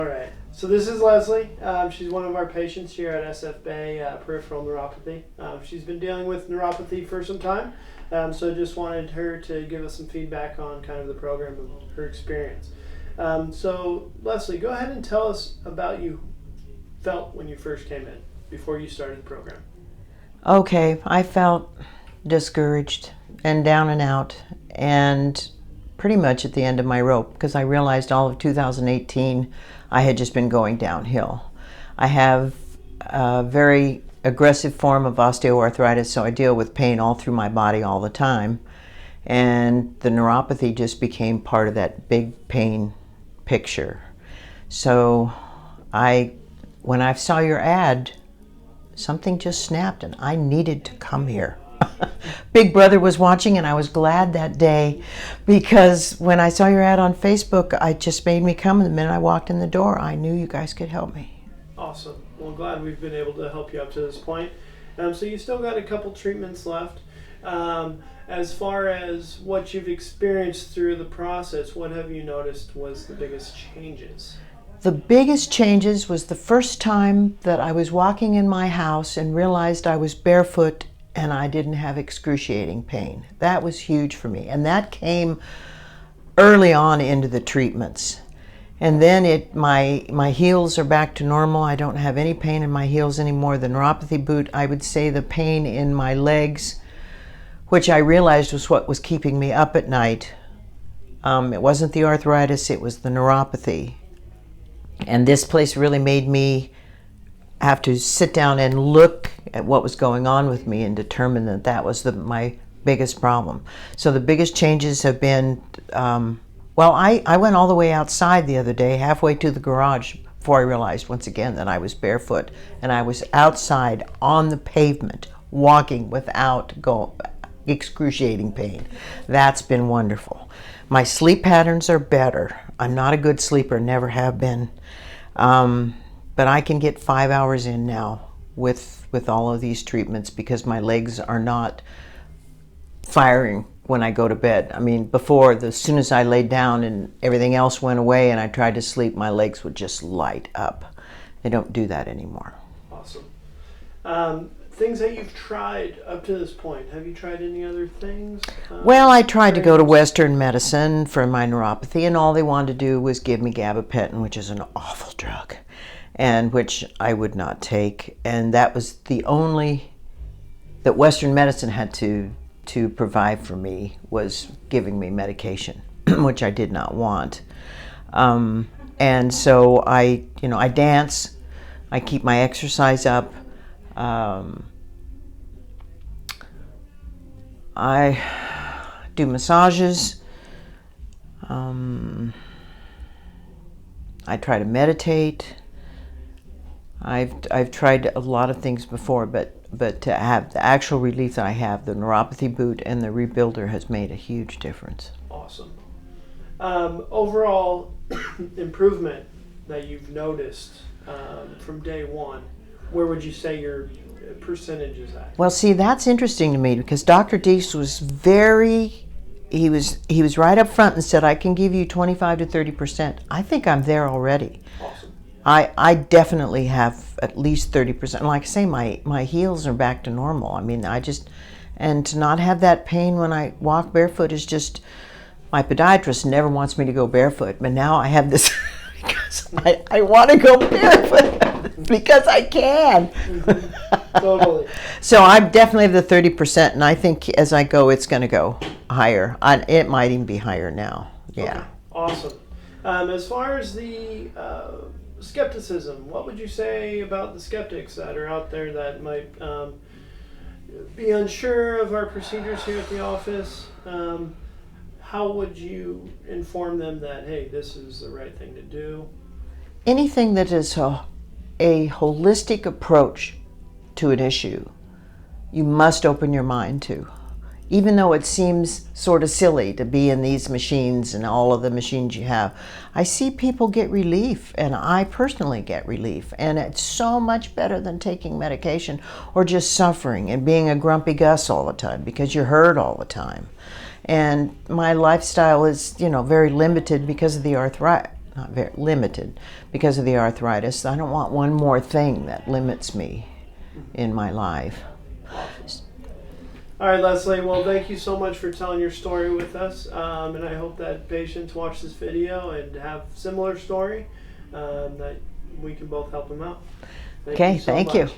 All right. So this is Leslie. She's one of our patients here at SF Bay, Peripheral Neuropathy. She's been dealing with neuropathy for some time, so just wanted her to give us some feedback on kind of the program and her experience. So Leslie, go ahead and tell us about you felt when you first came in, before you started the program. Okay, I felt discouraged and down and out and pretty much at the end of my rope because I realized all of 2018 I had just been going downhill. I have a very aggressive form of osteoarthritis, so I deal with pain all through my body all the time, and the neuropathy just became part of that big pain picture. So when I saw your ad, something just snapped and I needed to come here. Big Brother was watching and I was glad that day because when I saw your ad on Facebook, it just made me come. And the minute I walked in the door, I knew you guys could help me. Awesome. Well, I'm glad we've been able to help you up to this point. So you still got a couple treatments left. As far as what you've experienced through the process, what have you noticed was the biggest changes? The biggest changes was the first time that I was walking in my house and realized I was barefoot and I didn't have excruciating pain. That was huge for me. And that came early on into the treatments. And then my heels are back to normal. I don't have any pain in my heels anymore. The neuropathy boot, I would say the pain in my legs, which I realized was what was keeping me up at night. It wasn't the arthritis, it was the neuropathy. And this place really made me have to sit down and look at what was going on with me and determine that that was my biggest problem. So the biggest changes have been, I went all the way outside the other day, halfway to the garage, before I realized once again that I was barefoot. And I was outside on the pavement, walking without excruciating pain. That's been wonderful. My sleep patterns are better. I'm not a good sleeper, never have been. But I can get 5 hours in now with all of these treatments because my legs are not firing when I go to bed. I mean, before, as soon as I laid down and everything else went away and I tried to sleep, my legs would just light up. They don't do that anymore. Awesome. Things that you've tried up to this point, have you tried any other things? Well, I tried to go to Western medicine for my neuropathy, and all they wanted to do was give me gabapentin, which is an awful drug, and which I would not take. And that was the only that Western medicine had to provide for me, was giving me medication, which I did not want. And so I dance, I keep my exercise up. I do massages. I try to meditate. I've tried a lot of things before, but to have the actual relief that I have, the neuropathy boot and the rebuilder has made a huge difference. Awesome. Overall improvement that you've noticed from day one, where would you say your percentage is at? Well, see, that's interesting to me because Dr. Dees was he was right up front and said, I can give you 25 to 30%. I think I'm there already. Awesome. I definitely have at least 30%. Like I say, my heels are back to normal. I mean, and to not have that pain when I walk barefoot is just, my podiatrist never wants me to go barefoot, but now I have this because I want to go barefoot because I can. Mm-hmm. Totally. So I'm definitely the 30%, and I think as I go, it's going to go higher. It might even be higher now. Yeah. Okay. Awesome. As far as the skepticism, what would you say about the skeptics that are out there that might be unsure of our procedures here at the office? How would you inform them that, hey, this is the right thing to do? Anything that is a holistic approach to an issue, you must open your mind to. Even though it seems sort of silly to be in these machines and all of the machines you have, I see people get relief, and I personally get relief. And it's so much better than taking medication or just suffering and being a grumpy Gus all the time because you're hurt all the time. And my lifestyle is, very limited because of the not very limited because of the arthritis. I don't want one more thing that limits me in my life. All right, Leslie. Well, thank you so much for telling your story with us, and I hope that patients watch this video and have similar story, that we can both help them out. Okay, so thank much. you.